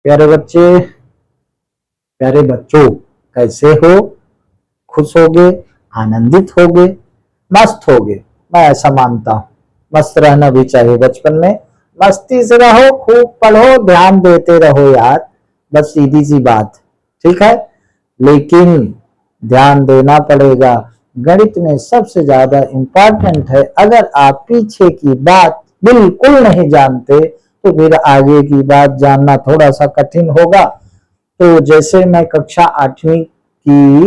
प्यारे बच्चे, प्यारे बच्चों, कैसे हो? खुश होगे, आनंदित होगे, मस्त होगे। मैं ऐसा मानता हूँ। मस्त रहना भी चाहिए बचपन में। मस्ती से रहो, खूब पढ़ो, ध्यान देते रहो यार। बस सीधी सी बात, ठीक है। लेकिन ध्यान देना पड़ेगा। गणित में सबसे ज्यादा इम्पोर्टेंट है। अगर आप पीछे की बात बिल्कुल नहीं जानते तो फिर आगे की बात जानना थोड़ा सा कठिन होगा। तो जैसे मैं कक्षा 8वीं की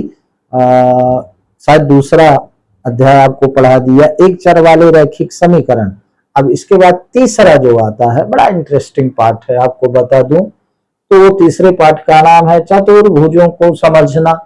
शायद दूसरा अध्याय आपको पढ़ा दिया, एक चर वाले रैखिक समीकरण। अब इसके बाद तीसरा जो आता है, बड़ा इंटरेस्टिंग पार्ट है, आपको बता दूं तो वो तीसरे पार्ट का नाम है चतुर्भुजों को समझना।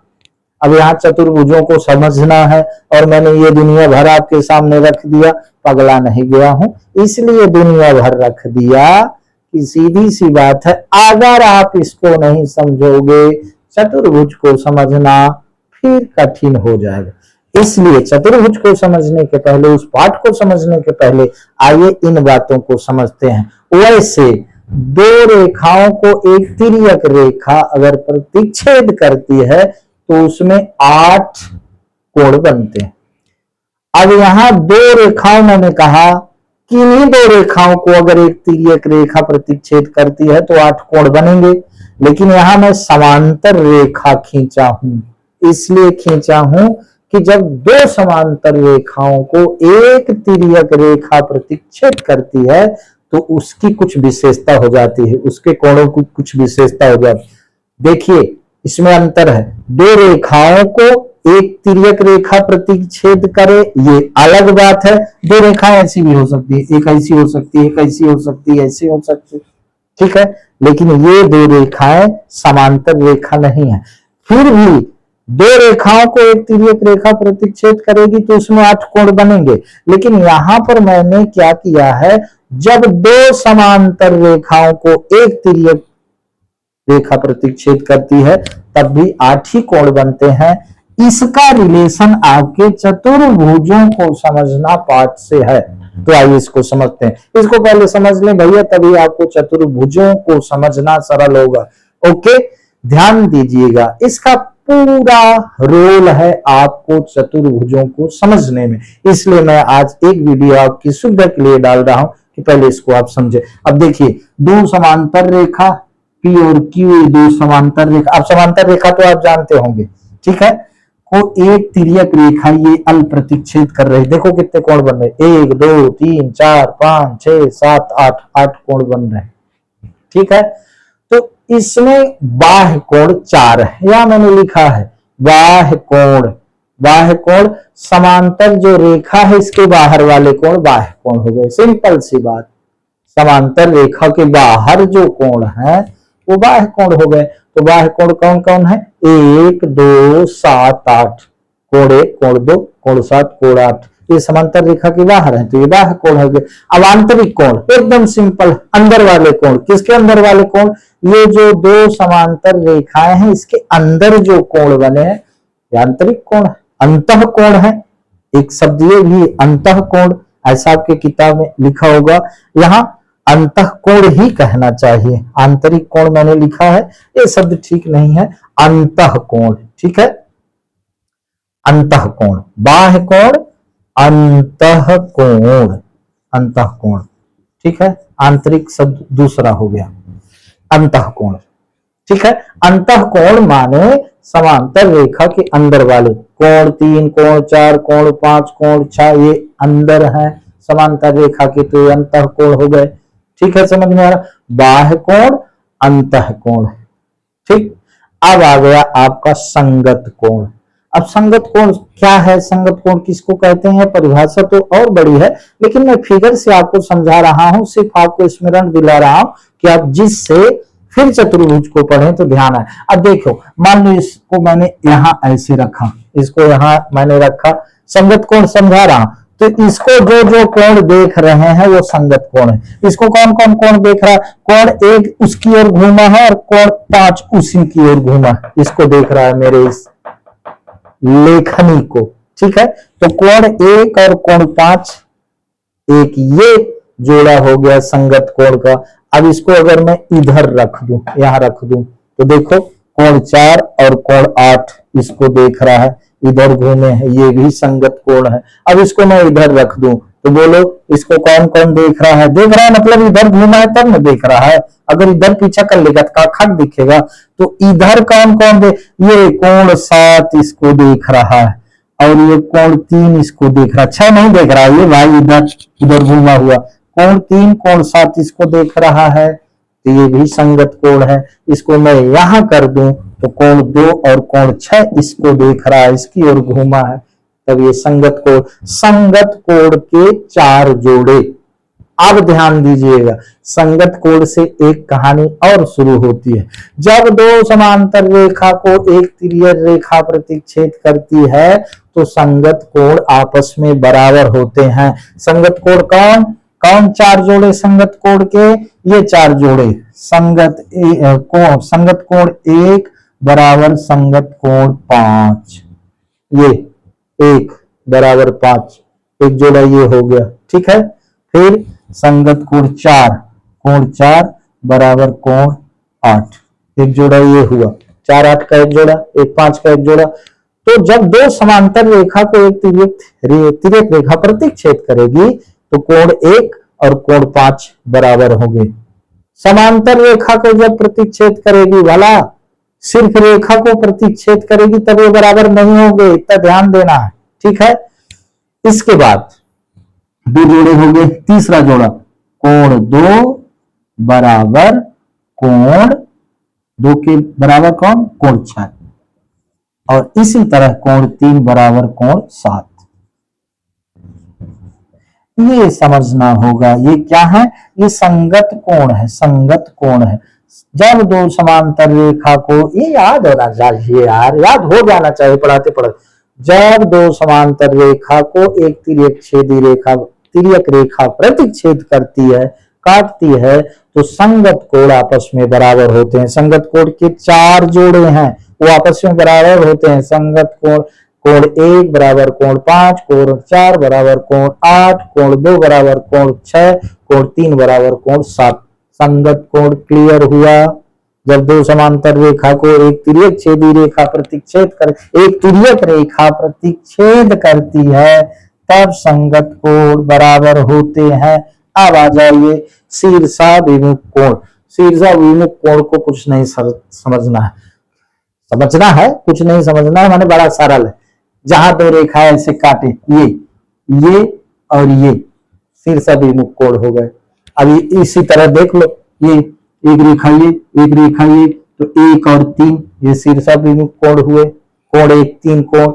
अब यहाँ चतुर्भुजों को समझना है और मैंने ये दुनिया भर आपके सामने रख दिया। पगला नहीं गया हूं, इसलिए दुनिया भर रख दिया कि सीधी सी बात है, अगर आप इसको नहीं समझोगे, चतुर्भुज को समझना फिर कठिन हो जाएगा। इसलिए चतुर्भुज को समझने के पहले, उस पाठ को समझने के पहले आइए इन बातों को समझते हैं। वैसे दो रेखाओं को एक तिर्यक रेखा अगर प्रतिच्छेद करती है तो उसमें 8 कोण बनते हैं। अब यहां दो रेखाओं, मैंने कहा कि इन्हीं दो रेखाओं को अगर एक तिर्यक रेखा प्रतिच्छेद करती है तो 8 कोण बनेंगे। लेकिन यहां मैं समांतर रेखा खींचा हूं, इसलिए खींचा हूं कि जब दो समांतर रेखाओं को एक तिर्यक रेखा प्रतिच्छेद करती है तो उसकी कुछ विशेषता हो जाती है, उसके कोणों की कुछ विशेषता हो जाती है। देखिए इसमें अंतर है। दो रेखाओं को एक तिर्यक रेखा प्रतिच्छेद करे ये अलग बात है। दो रेखाएं ऐसी भी हो सकती है, एक ऐसी हो सकती है, एक ऐसी हो सकती है, ऐसी हो सकती है, ठीक है। लेकिन ये दो रेखाएं समांतर रेखा नहीं है। फिर भी दो रेखाओं को एक तिर्यक रेखा प्रतिच्छेद करेगी तो उसमें 8 कोण बनेंगे। लेकिन यहां पर मैंने क्या किया है, जब दो समांतर रेखाओं को एक तिर्यक रेखा प्रतिच्छेद करती है तब भी 8 ही कोण बनते हैं। इसका रिलेशन आपके चतुर्भुजों को समझना पाठ से है। तो आइए इसको समझते हैं। इसको पहले समझ लें भैया, तभी आपको चतुर्भुजों को समझना सरल होगा। ओके, ध्यान दीजिएगा, इसका पूरा रोल है आपको चतुर्भुजों को समझने में। इसलिए मैं आज एक वीडियो आपकी सुविधा के लिए डाल रहा हूं कि पहले इसको आप समझे। अब देखिए, दो समांतर रेखा P और Q, दो समांतर रेखा। अब समांतर रेखा तो आप जानते होंगे, ठीक है। को एक तिर्यक रेखा ये अल प्रतिच्छेद कर रहे, देखो कितने कोण बन रहे, 1 2 3 4 5 6 7 8, 8 कोण बन रहे, ठीक है। तो इसमें बाह्य कोण 4 है, यहां मैंने लिखा है बाह्य कोण। बाह्य कोण समांतर जो रेखा है इसके बाहर वाले कोण बाह्य कोण हो गए। सिंपल सी बात, समांतर रेखा के बाहर जो कोण है वो बाह्य कोण हो गए। तो बाह्य कोण कौन कौन है? 1 2 7 8, कोण 1 कोण 2 कोण 7 कोण 8, ये समांतर रेखा के बाहर है तो ये बाह्य कोण हो गए। अब आंतरिक कोण एकदम सिंपल, अंदर वाले कोण। किसके अंदर वाले कोण? ये जो दो समांतर रेखाएं हैं इसके अंदर जो कोण बने हैं ये आंतरिक कोण है, अंतः कोण है। एक शब्द ये भी अंतः कोण, ऐसा आपके किताब में लिखा होगा। यहाँ अंतः कोण ही कहना चाहिए, आंतरिक कोण मैंने लिखा है, ये शब्द ठीक नहीं है, अंतः कोण, ठीक है। अंतः कोण, बाह्य कोण, अंतः कोण, अंतः कोण, ठीक है। आंतरिक शब्द दूसरा हो गया, अंतः कोण, ठीक है। अंतः कोण माने समांतर रेखा के अंदर वाले कोण। 3 कोण 4 कोण 5 कोण 6 ये अंदर है समांतर रेखा के, तो ये अंतः कोण हो गए, ठीक है। समझ में आ रहा? बाह्य कोण, अंतः कोण, ठीक। अब आ गया आपका संगत कोण। अब संगत कोण क्या है? संगत कोण किसको कहते हैं? परिभाषा तो और बड़ी है, लेकिन मैं फिगर से आपको समझा रहा हूं, सिर्फ आपको स्मरण दिला रहा हूं कि आप जिससे फिर चतुर्भुज को पढ़ें तो ध्यान आए। अब देखो, मान लो इसको मैंने यहां ऐसे रखा, इसको यहां मैंने रखा, संगत कोण समझा रहा हूं, तो इसको जो जो कोण देख रहे हैं वो संगत कोण है। इसको कौन कौन कोण देख रहा है? कोण 1 उसकी ओर घूमा है और कोण 5 उसी की ओर घूमा है, इसको देख रहा है मेरे इस लेखनी को, ठीक है। तो कोण 1 और कोण 5, एक ये जोड़ा हो गया संगत कोण का। अब इसको अगर मैं इधर रख दूं, यहां रख दूं, तो देखो कोण 4 और कोण 8 इसको देख रहा है, इधर घूमे है, ये भी संगत कोण है। अब इसको मैं इधर रख दूं तो बोलो इसको कौन कौन देख रहा है? देख रहा है मतलब इधर घूमा है तब न देख रहा है। अगर इधर पीछा कर लेगा तो खट दिखेगा, तो इधर कौन कौन दे, ये कोण 7 इसको देख रहा है और ये कोण 3 इसको देख रहा है। 6 नहीं देख रहा है ये भाई, इधर इधर घूमा हुआ। कोण 3 कोण 7 इसको देख रहा है, तो ये भी संगत कोण है। इसको मैं यहां कर दूं तो कोण 2 और कोण 6 इसको देख रहा है, इसकी ओर घूमा है, तब ये संगत कोण। संगत कोण के 4 जोड़े। अब ध्यान दीजिएगा, संगत कोण से एक कहानी और शुरू होती है। जब दो समांतर रेखा को एक तिर्यक रेखा प्रतिच्छेद करती है तो संगत कोण आपस में बराबर होते हैं। संगत कोण कौन कौन? 4 जोड़े संगत कोण के, ये 4 जोड़े। संगत कोण 1 बराबर संगत कोण 5, ये 1 बराबर 5, एक जोड़ा ये हो गया, ठीक है। फिर संगत कोण 4 बराबर कोण 8, एक जोड़ा ये हुआ। 4 8 का एक जोड़ा, 1 5 का एक जोड़ा। तो जब दो समांतर रेखा को एक तिर्यक रेखा प्रतिच्छेद करेगी तो कोण 1 और कोण 5 बराबर होंगे। समांतर रेखा को जब प्रतिच्छेद करेगी, वाला सिर्फ रेखा को प्रतिच्छेद करेगी तब ये बराबर नहीं होंगे, इतना ध्यान देना है, ठीक है। इसके बाद 2 जोड़े हो गए। तीसरा जोड़ा कोण 2 बराबर कोण 2 के बराबर कौन? कोण 6, और इसी तरह कोण 3 बराबर कोण 7। ये समझना होगा, ये क्या है? ये संगत कोण है, संगत कोण है। जब दो समांतर रेखा को, ये याद होना चाहिए यार, याद हो जाना चाहिए पढ़ाते पढ़ाते। जब दो समांतर रेखा को एक तिर्यक रेखा प्रतिच्छेद करती है, काटती है, तो संगत कोण आपस में बराबर होते हैं। संगत कोण के 4 जोड़े हैं, वो आपस में बराबर होते हैं। संगत कोण कोण 1 बराबर कोण 5, कोण 4 बराबर कोण 8, कोण 2 बराबर कोण 6, कोण 3 बराबर कोण 7। संगत कोण क्लियर हुआ। जब दो समांतर रेखा को एक तिर्यक छेदी रेखा प्रतिच्छेद कर, एक तिर्यक रेखा प्रतिच्छेद करती है, तब संगत कोण बराबर होते हैं। अब आ जाइए शीर्षाभिमुख कोण। शीर्षाभिमुख कोण को कुछ नहीं समझना है, कुछ नहीं समझना है, माने बड़ा सरल है। जहां दो रेखाएं ऐसे काटे, ये और ये शीर्षाभिमुख कोण हो गए। अभी इसी तरह देख लो, ये एक रेखा ये, एक रेखा ये, तो 1 और 3 ये शीर्षाभिमुख कोण हुए। कोण 1 3 कोण,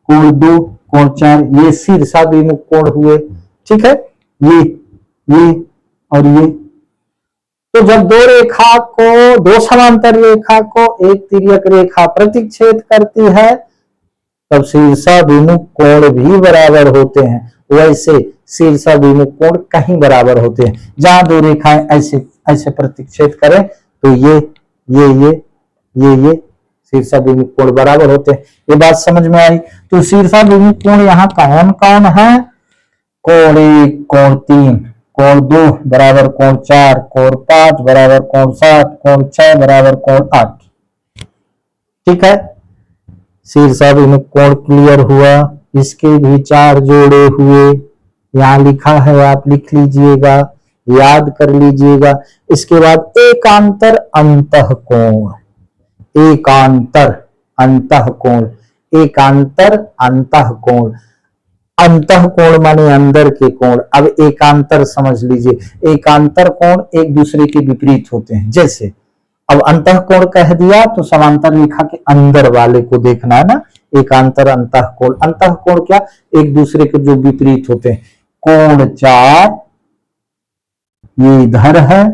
कोण 2 कोण 4 ये शीर्षाभिमुख कोण हुए, ठीक है। ये और ये। तो जब दो समांतर रेखा को एक तिर्यक रेखा प्रतिच्छेद करती है, तब शीर्षाभिमुख कोण भी बराबर होते हैं। वैसे शीर्षाभिमुख कोण कहीं बराबर होते हैं। जहां दो रेखाएं ऐसे ऐसे प्रतिच्छेद करें तो ये शीर्षाभिमुख कोण बराबर होते हैं। ये बात समझ में आई? तो शीर्षाभिमुख कोण यहाँ कौन कौन है? कोण 1 कोण 3 कोण 2 बराबर कोण 4, कोण 5 बराबर कोण 7, कोण 6 बराबर कोण 8, ठीक है। शीर्षाभिमुख कोण क्लियर हुआ। इसके भी 4 जोड़े हुए, यहां लिखा है, आप लिख लीजिएगा, याद कर लीजिएगा। इसके बाद एकांतर अंतःकोण, एकांतर अंतःकोण, एकांतर अंतःकोण। अंतःकोण माने अंदर के कोण। अब एकांतर समझ लीजिए, एकांतर कोण एक दूसरे के विपरीत होते हैं। जैसे अब अंतःकोण कह दिया तो समांतर रेखा के अंदर वाले को देखना है ना, एकांतर अंतःकोण। अंतःकोण क्या? एक दूसरे के जो विपरीत होते हैं। कोण 4 ये इधर है,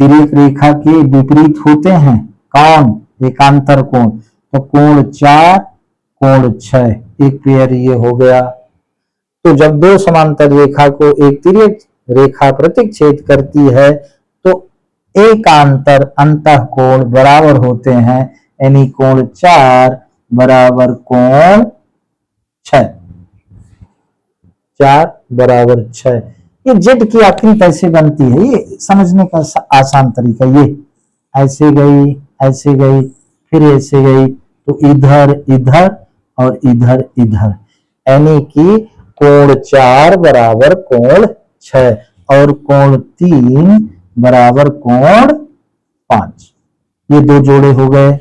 तिर्यक रेखा के विपरीत होते हैं। कौन? एकांतर कोण। तो कोण 4 कोण 6 एक पेयर ये हो गया। तो जब दो समांतर रेखा को एक तिर्यक रेखा प्रतिच्छेद करती है तो एकांतर अंतःकोण बराबर होते हैं, यानी कोण 4 बराबर कोण 6, 4 बराबर 6। ये जेड की आकृति ऐसे बनती है, ये समझने का आसान तरीका, ये ऐसे गई, ऐसे गई, फिर ऐसे गई, तो इधर इधर और इधर इधर, यानी कि कोण 4 बराबर कोण 6 और कोण 3 बराबर कोण 5। ये दो जोड़े हो गए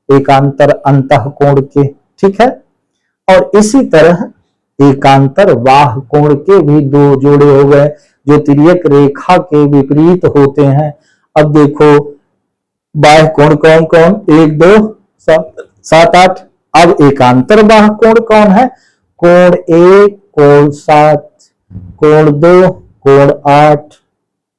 एकांतर अंतः कोण के, ठीक है। और इसी तरह एकांतर बाह्य कोण के भी दो जोड़े हो गए जो तिर्यक रेखा के विपरीत होते हैं। अब देखो बाह्य कोण कौन कौन, 1 2 7 8। अब एकांतर बाह्य कोण कौन है, कोण 1 कोण 7 कोण 2 कोण 8,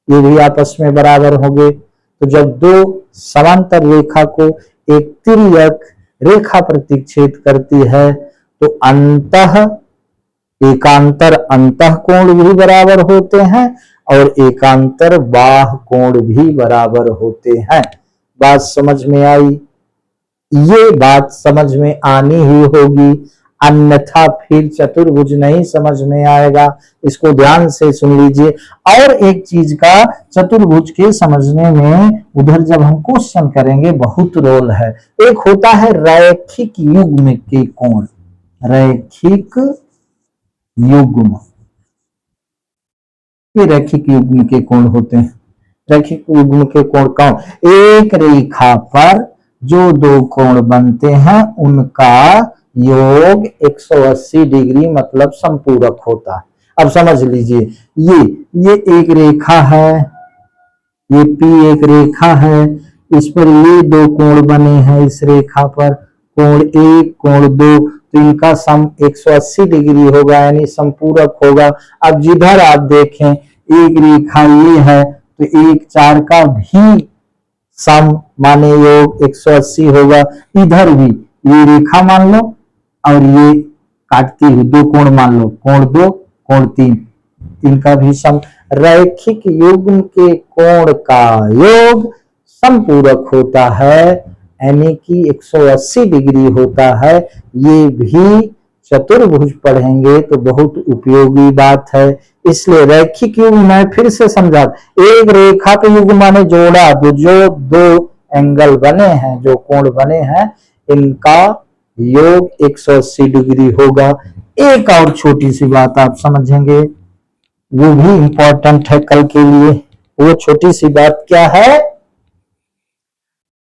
ये भी आपस में बराबर होंगे। तो जब दो समांतर रेखा को एक तिर्यक रेखा प्रतिच्छेद करती है तो अंतः एकांतर अंतः कोण भी बराबर होते हैं और एकांतर बाह्य कोण भी बराबर होते हैं। बात समझ में आई? ये बात समझ में आनी ही होगी, अन्यथा फिर चतुर्भुज नहीं समझ में आएगा। इसको ध्यान से सुन लीजिए। और एक चीज का चतुर्भुज के समझने में उधर जब हम क्वेश्चन करेंगे बहुत रोल है। एक होता है रैखिक युग्म के कोण, रैखिक युग्म, ये रैखिक युग्म के कोण होते हैं। रैखिक युग्म के कोण कौन, एक रेखा पर जो दो कोण बनते हैं उनका योग 180 डिग्री मतलब संपूरक होता है। अब समझ लीजिए, ये एक रेखा है, ये P एक रेखा है, इस पर ये दो कोण बने हैं, इस रेखा पर कोण 1 कोण 2, तो इनका सम 180 डिग्री होगा यानी संपूरक होगा। अब जिधर आप देखें एक रेखा ये है तो 1 4 का भी सम माने योग 180 होगा। इधर भी ये रेखा मान लो और ये काटती हुई दो कोण मान लो, कोण 2 कोण 3, इनका भी सम। रैखिक युग्म के कोण का योग संपूरक होता है यानी कि 180 डिग्री होता है। ये भी चतुर्भुज पढ़ेंगे तो बहुत उपयोगी बात है। इसलिए रैखिक युग्म मैं फिर से समझा, एक रेखा पे युग्म माने जोड़ा, जो दो एंगल बने हैं, जो कोण बने हैं, इनका योग 180 डिग्री होगा। एक और छोटी सी बात आप समझेंगे, वो भी इंपॉर्टेंट है कल के लिए। वो छोटी सी बात क्या है,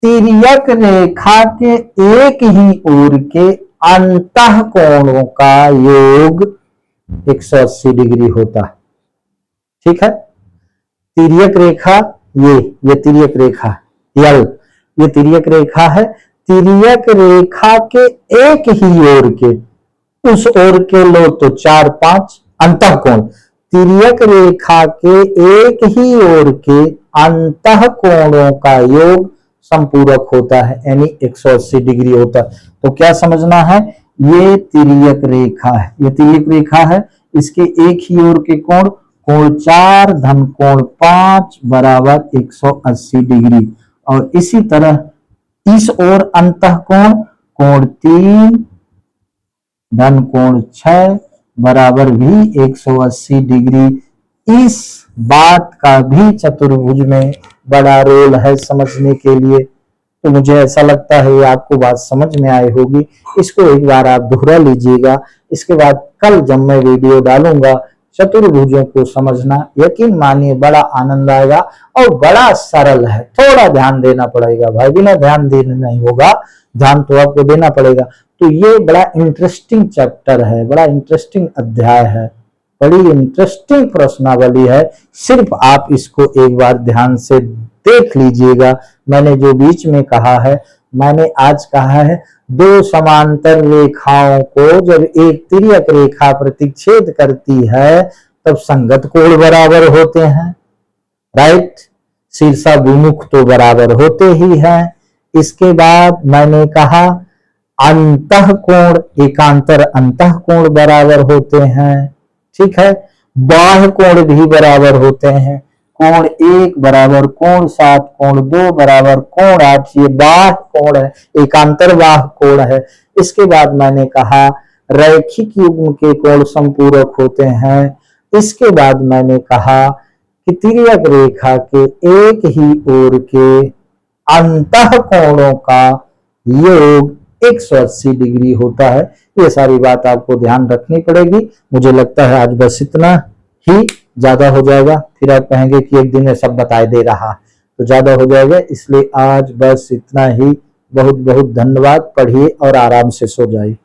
तिर्यक रेखा के एक ही ओर के अंतः कोणों का योग 180 डिग्री होता है, ठीक है। तिर्यक रेखा ये तिर्यक रेखा यल, ये तिर्यक रेखा है। तिर्यक रेखा के एक ही ओर के, उस ओर के लो तो 4 5 अंतः कोण, तिर्यक रेखा के एक ही ओर के अंतः कोणों का योग संपूरक होता है यानी 180 डिग्री होता है। तो क्या समझना है, ये तिर्यक रेखा है, ये तिर्यक रेखा है, इसके एक ही ओर के कोण कोण 4 धन कोण 5 बराबर 180 डिग्री, और इसी तरह इस ओर अंतः कोण कोण 3 धन कोण 6 बराबर भी 180 डिग्री। इस बात का भी चतुर्भुज में बड़ा रोल है समझने के लिए। तो मुझे ऐसा लगता है ये आपको बात समझ में आई होगी। इसको एक बार आप दोहरा लीजिएगा। इसके बाद कल जब मैं वीडियो डालूंगा चतुर्भुजों को समझना, यकीन मानिए बड़ा आनंद आएगा और बड़ा सरल है। थोड़ा ध्यान देना पड़ेगा भाई, बिना ध्यान देने नहीं होगा, ध्यान तो आपको देना पड़ेगा। तो ये बड़ा इंटरेस्टिंग चैप्टर है, बड़ा इंटरेस्टिंग अध्याय है, बड़ी इंटरेस्टिंग प्रश्नावली है। सिर्फ आप इसको एक बार ध्यान से देख लीजिएगा। मैंने जो बीच में कहा है, मैंने आज कहा है दो समांतर रेखाओं को जब एक तिर्यक रेखा प्रतिच्छेद करती है तब संगत कोण बराबर होते हैं, राइट। शीर्षाभिमुख तो बराबर होते ही हैं। इसके बाद मैंने कहा अंतः कोण एकांतर अंतः कोण बराबर होते हैं, ठीक है। बाह्य कोण भी बराबर होते हैं, कोण 1 बराबर कोण 7 कोण 2 बराबर कोण 8, ये बाह्य कोण है, एकांतर बाह्य कोण है। इसके बाद मैंने कहा रैखिक युग्म के कोण संपूरक होते हैं, इसके बाद मैंने कहा कि तिर्यक रेखा के एक ही ओर के अंतः कोणों का योग 180 डिग्री होता है। ये सारी बात आपको ध्यान रखनी पड़ेगी। मुझे लगता है आज बस इतना ही ज्यादा हो जाएगा, फिर आप कहेंगे कि एक दिन में सब बताए दे रहा, तो ज्यादा हो जाएगा, इसलिए आज बस इतना ही। बहुत बहुत धन्यवाद। पढ़िए और आराम से सो जाइए।